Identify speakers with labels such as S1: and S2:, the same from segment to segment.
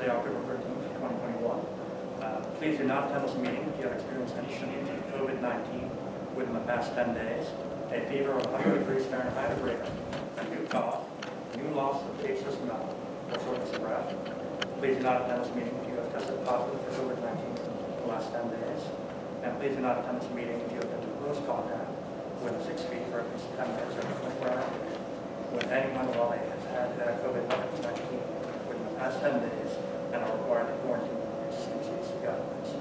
S1: Thursday, October 13th, 2021. Please do not attend this meeting if you have experienced any symptoms of COVID-19 within the past 10 days, a fever of 100 degrees Fahrenheit or greater, a new cough, new loss of taste or smell, or shortness of breath. Please do not attend this meeting if you have tested positive for COVID-19 in the last 10 days. And please do not attend this meeting if you have been in close contact within 6 feet for at least 10 minutes or 24 hours with anyone while they have had COVID-19 within the past 10 days and are required to quarantine in existing CDC guidelines.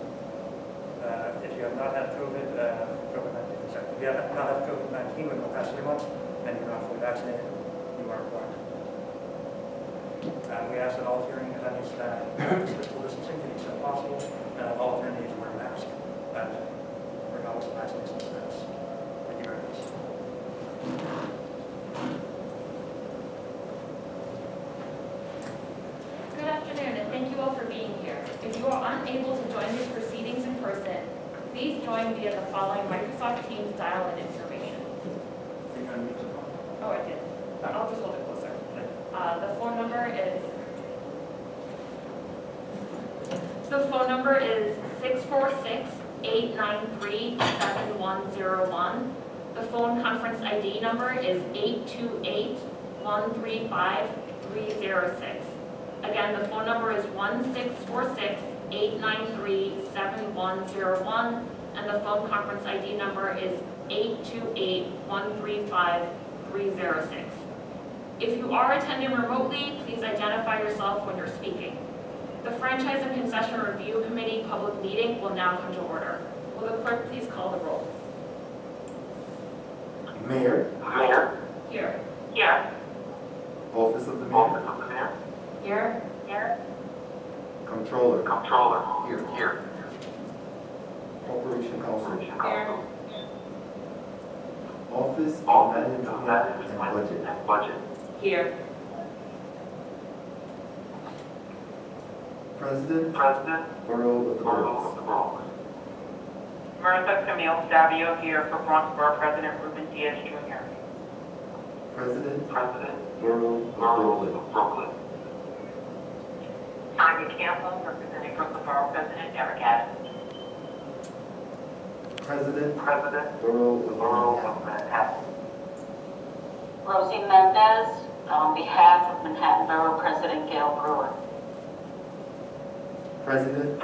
S1: If you have not had COVID-19 within the past 3 months and you're not fully vaccinated, you are required. We ask that all hearing attendees practice physical distancing to the extent possible, and that all attendees wear a mask, regardless of vaccination status. Thank you very much.
S2: Good afternoon, and thank you all for being here. If you are unable to join these proceedings in person, please join via the following Microsoft Teams dial-in information. Oh, I did. I'll just hold it closer. The phone number is 646-893-7101. The phone conference ID number is 828-135-306. Again, the phone number is 1-646-893-7101, and the phone conference ID number is 828-135-306. If you are attending remotely, please identify yourself when you're speaking. The Franchise and Concession Review Committee public meeting will now come to order. Will the clerk please call the roll?
S3: Mayor.
S2: Here.
S3: Office of the Mayor.
S2: Here.
S3: Controller.
S4: Here.
S3: Corporation Counsel.
S2: Here.
S3: Office of Management and Budget.
S2: Here.
S3: President, Borough of the Bronx.
S4: Martha Camille Savio here for Bronx Borough President Ruben Diaz Jr.
S3: President, Borough of Brooklyn.
S4: Tanya Campbell representing Brooklyn Borough President Eric Adams.
S3: President, Borough of Manhattan.
S5: Rosie Mendez, on behalf of Manhattan Borough President Gail Brewer.
S3: President,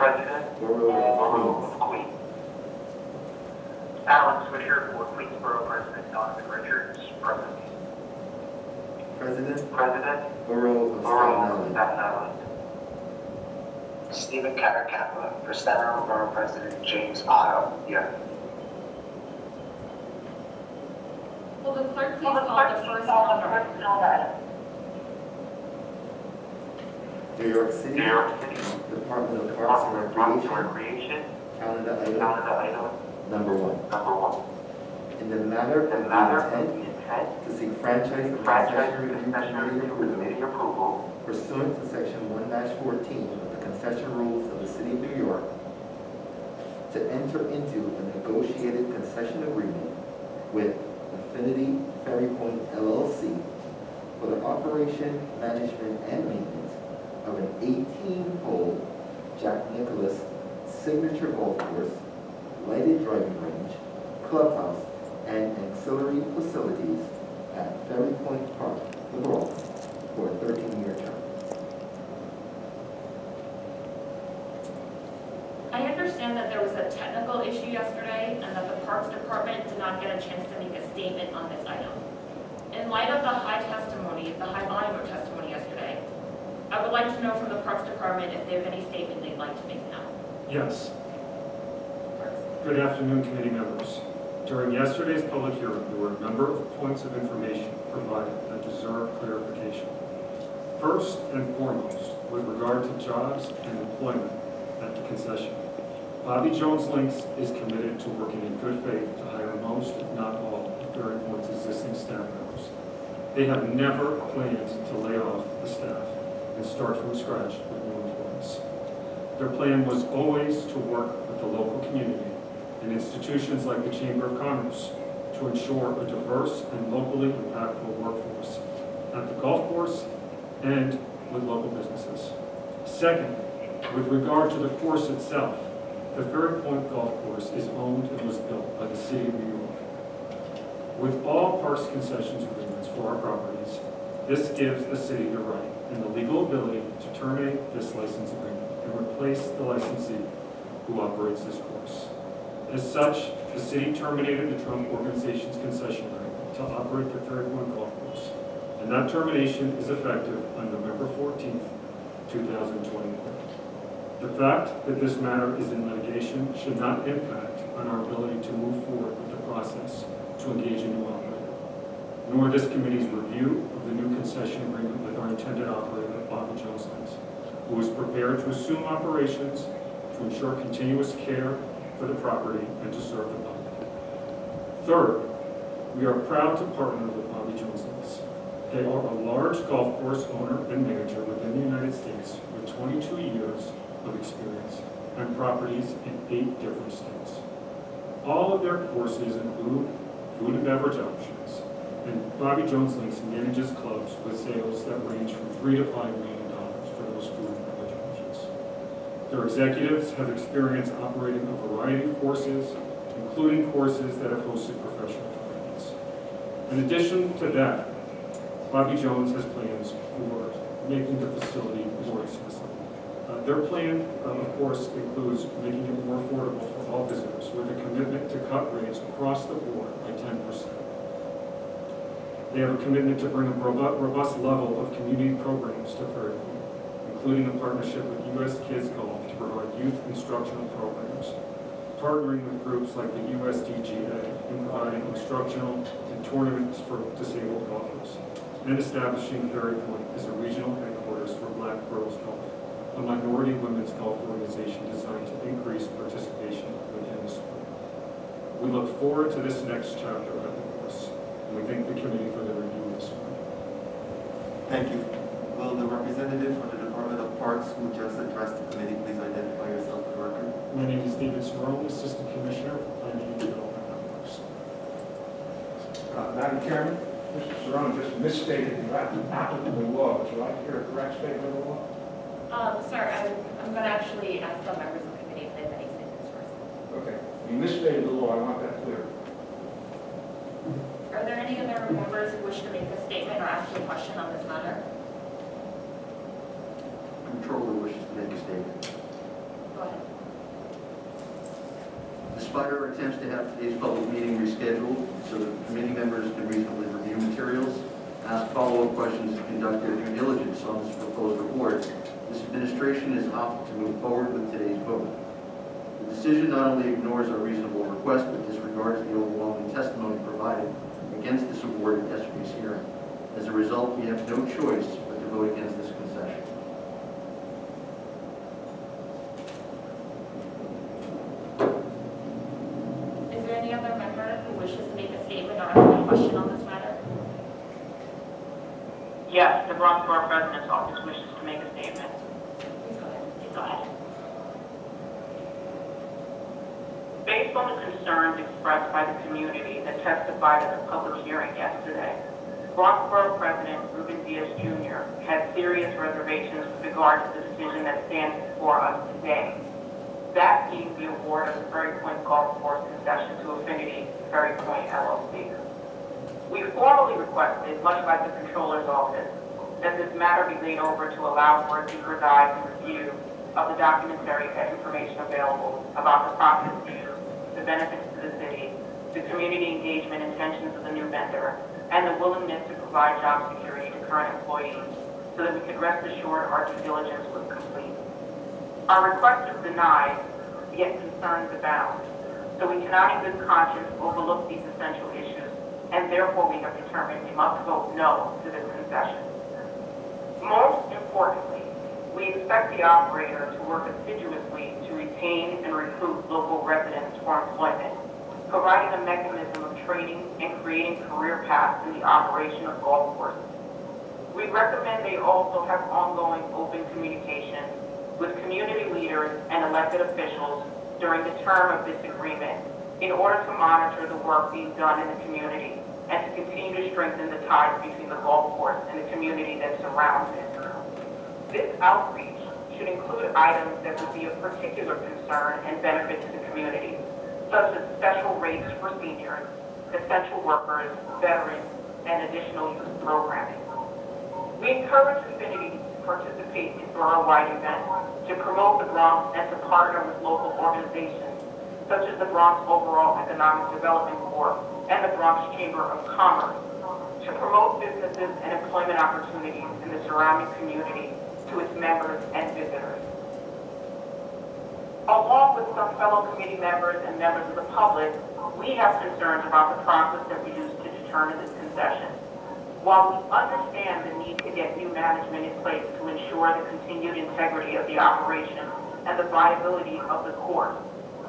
S3: Borough of Queens.
S4: Alan Swisher for Queensborough President Donovan Richards, present.
S3: President, Borough of Staten Island.
S6: Stephen Caracappa for Staten Island Borough President James Otto. Here.
S2: Will the clerk please call the first number?
S3: New York City, Department of Parks and Recreation, calendar item number 1. In the matter of the intent to seek franchise and concession review committee approval pursuant to section 1-14 of the concession rules of the City of New York to enter into a negotiated concession agreement with Infinity Ferry Point LLC for the operation, management, and maintenance of an 18-hole Jack Nicklaus signature golf course, lighted driving range, clubhouse, and ancillary facilities at Ferry Point Park, the Bronx, for a 13-year term.
S2: I understand that there was a technical issue yesterday and that the Parks Department did not get a chance to make a statement on this item. In light of the high volume of testimony yesterday, I would like to know from the Parks Department if they have any statement they'd like to make now.
S7: Yes. Good afternoon, committee members. During yesterday's public hearing, there were a number of points of information provided that deserve clarification. First and foremost, with regard to jobs and employment at the concession, Bobby Jones Links is committed to working in good faith to hire most, if not all, of Ferry Point's existing staff members. They have never planned to lay off the staff and start from scratch with new employees. Their plan was always to work with the local community and institutions like the Chamber of Commerce to ensure a diverse and locally impactful workforce at the golf course and with local businesses. Second, with regard to the course itself, the Ferry Point Golf Course is owned and was built by the City of New York. With all parks concessions agreements for our properties, this gives the city the right and the legal ability to terminate this license agreement and replace the licensee who operates this course. As such, the city terminated the Trump Organization's concession agreement to operate the Ferry Point Golf Course, and that termination is effective on November 14th, 2021. The fact that this matter is in litigation should not impact on our ability to move forward with the process to engage a new operator, nor this committee's review of the new concession agreement with our intended operator, Bobby Jones Links, who is prepared to assume operations to ensure continuous care for the property and to serve the public. Third, we are proud to partner with Bobby Jones Links. They are a large golf course owner and manager within the United States with 22 years of experience and properties in 8 different states. All of their courses include food and beverage options, and Bobby Jones Links manages clubs with sales that range from $3 to $5 million for those food and beverage options. Their executives have experience operating a variety of courses, including courses that have hosted professional tournaments. In addition to that, Bobby Jones has plans for making the facility more accessible. Their plan, of course, includes making it more affordable for all visitors with a commitment to cut rates across the board by 10%. They have a commitment to bring a robust level of community programs to Ferry Point, including a partnership with U.S. Kids Golf to provide youth instructional programs, partnering with groups like the USDGA in providing instructional and tournaments for disabled golfers, and establishing Ferry Point as a regional headquarters for Black Girls Golf, a minority women's golf organization designed to increase participation within the sport. We look forward to this next chapter of the course, and we thank the committee for the review this morning.
S3: Thank you. Will the representative from the Department of Parks who just addressed the committee please identify yourself for the record?
S7: My name is David Cerrone, Assistant Commissioner for Planning and Development of Parks.
S8: Madam Chairman, Mr. Cerrone just misstated the applicable law. Would you like to hear a correct statement of the law?
S2: Sir, I'm going to actually ask some members of the committee if they have any statements first.
S8: Okay. You misstated the law. I want that clear.
S2: Are there any other members who wish to make a statement or ask a question on this matter?
S3: Controller wishes to make a statement.
S2: Go ahead.
S3: Despite our attempts to have today's public meeting rescheduled so that committee members can reasonably review materials, ask follow-up questions, and conduct their due diligence on this proposed report, this administration has opted to move forward with today's vote. The decision not only ignores our reasonable request, but disregards the overwhelming testimony provided against this award at yesterday's hearing. As a result, we have no choice but to vote against this concession.
S2: Is there any other member who wishes to make a statement or ask a question on this matter?
S4: Yes, the Bronx Borough President's Office wishes to make a statement.
S2: Please go ahead.
S4: Go ahead. Based on the concerns expressed by the community that testified at the public hearing yesterday, Bronx Borough President Ruben Diaz Jr. has serious reservations with regard to the decision that stands before us today. That being the award of the Ferry Point Golf Course concession to Affinity Ferry Point LLC. We formally requested, much like the Controller's Office, that this matter be laid over to allow for a deeper dive and review of the documentary information available about the process used, the benefits to the city, the community engagement intentions of the new vendor, and the willingness to provide job security to current employees so that we could rest assured our due diligence was complete. Our request is denied, yet concerns abound, so we cannot in good conscience overlook these essential issues, and therefore we have determined we must vote no to this concession. Most importantly, we expect the operator to work assiduously to retain and recruit local residents for employment, providing a mechanism of training and creating career paths in the operation of golf courses. We recommend they also have ongoing open communication with community leaders and elected officials during the term of this agreement in order to monitor the work being done in the community and to continue to strengthen the ties between the golf course and the community that surrounds it. This outreach should include items that would be of particular concern and benefit to the community, such as special rates for seniors, essential workers, veterans, and additional youth programming. We encourage Affinity to participate in borough-wide events, to promote the Bronx, and to partner with local organizations, such as the Bronx Overall Economic Development Board and the Bronx Chamber of Commerce, to promote businesses and employment opportunities in the surrounding community to its members and visitors. Along with some fellow committee members and members of the public, we have concerns about the process that we use to determine this concession. While we understand the need to get new management in place to ensure the continued integrity of the operation and the viability of the court,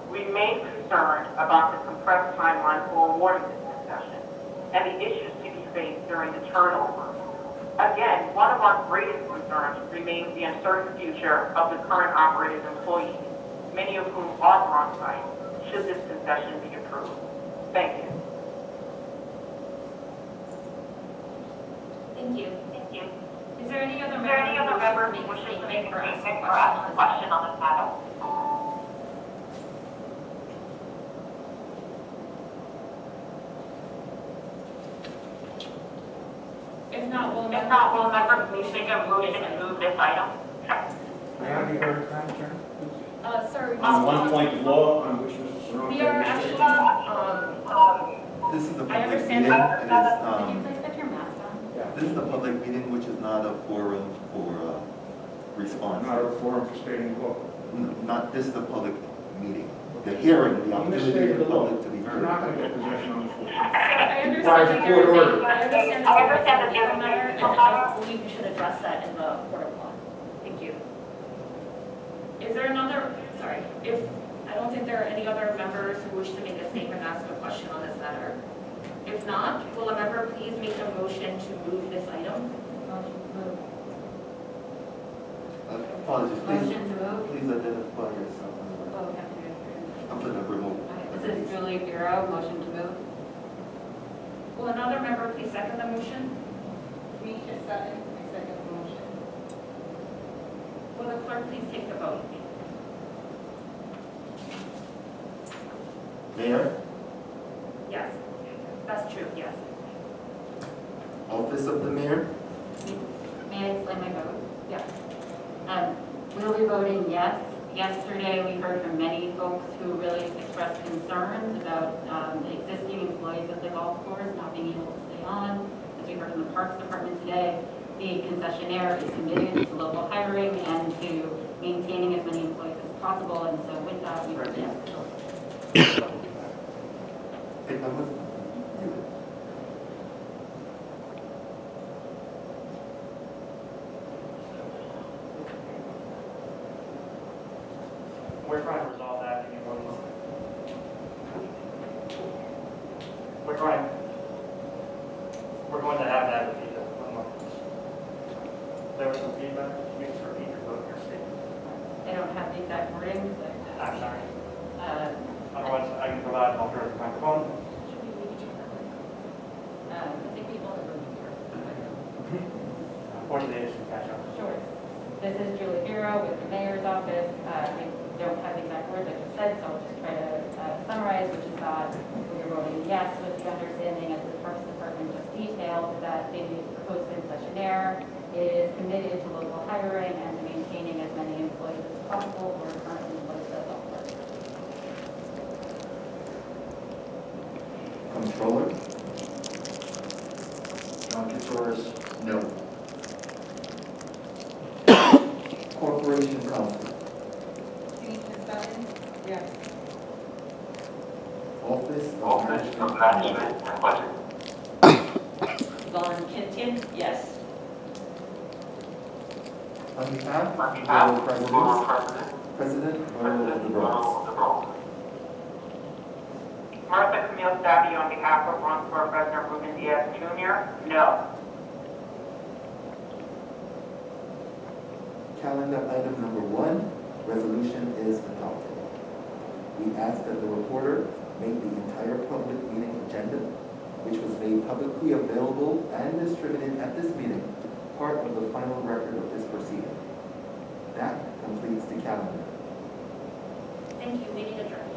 S4: we remain concerned about the compressed timeline for awarding this concession and the issues to be faced during the turnover. Again, one of our greatest concerns remains the uncertain future of the current operator's employees, many of whom are Bronxites, should this concession be approved. Thank you.
S2: Thank you.
S4: Thank you.
S2: Is there any other
S4: Is there any other members
S2: who
S4: who
S2: wishes
S4: wish
S2: to
S4: to
S2: make
S4: make
S2: or
S4: a
S2: ask a
S4: statement or ask a question on this matter?
S2: If not, will
S4: If not, will a member please make a motion to move this item?
S8: May I be heard, Madam Chairman?
S2: Sir,
S8: On one point of law on which Mr. Saran.
S2: we are actually,
S3: This is a
S2: I
S3: public
S2: understand
S3: meeting,
S2: that.
S3: and
S2: Could you
S3: it's,
S2: please put your mask on?
S3: this is a public meeting, which is not a forum for response.
S8: Not a forum for stating law.
S3: Not, this is a public meeting. The hearing, the
S8: You
S3: opportunity
S8: misstated
S3: for
S8: the
S3: the
S8: law.
S3: public to be
S8: You're
S3: heard.
S8: not going to get possession on the floor.
S2: I understand
S8: Requires
S2: that
S8: a
S2: there
S8: court
S2: is
S8: order.
S2: I understand that there is a legal matter, and I believe we should address that in the court of law. Thank you. Is there another, sorry, I don't think there are any other members who wish to make a statement, ask a question on this matter. If not, will a member please make a motion to move this item?
S3: Apologies, please,
S9: Motion to move.
S3: please identify yourself.
S9: Oh, we have to do it.
S3: I'm going to remove.
S9: This is Julie Bureau, motion to move.
S2: Will another member please second the motion?
S9: Misha second, I second the motion.
S2: Will the clerk please take the vote?
S3: Mayor,
S2: Yes. That's true, yes.
S3: Office of the Mayor,
S9: May I explain my vote?
S2: Yes.
S9: We'll be voting yes. Yesterday, we heard from many folks who really expressed concerns about existing employees of the golf course not being able to stay on. As we heard from the Parks Department today, the concessionaire is committed to local hiring and to maintaining as many employees as possible, and so with that, we vote yes.
S3: hey, that was you.
S1: We're trying to resolve that, can you vote on it? We're going to have that repeated. One more. There was some feedback, you just repeat your vote, your statement.
S9: I don't have the exact wording, but
S1: I'm sorry.
S9: I
S1: Otherwise, I can provide an alternative microphone.
S9: think people are voting here.
S1: Unfortunately, they should catch up.
S9: Sure. This is Julie Bureau with the mayor's office. I don't have the exact words I just said, so I'll just try to summarize, which is that we're voting yes with the understanding, as the Parks Department just detailed, that the proposed concessionaire is committed to local hiring and to maintaining as many employees as possible who are currently employed at the golf course.
S3: Controller,
S6: Non-controllers, no.
S3: Corporation Counsel,
S9: Yes.
S3: Office of
S6: Office of
S3: Management.
S6: Management and Budget.
S9: Vaughn Kitchen, yes.
S3: On behalf
S6: On
S3: of
S6: behalf
S3: the
S6: of the Borough
S3: President,
S6: President,
S3: Borough of the Bronx.
S6: Borough of the Bronx.
S4: Martha Camille Savvy on behalf of Bronx Borough President Ruben Diaz Jr., no.
S3: Calendar item number 1, resolution is adopted. We ask that the reporter make the entire public meeting agenda, which was made publicly available and distributed at this meeting, part of the final record of this proceeding. That completes the calendar.
S2: Thank you, meeting adjourned.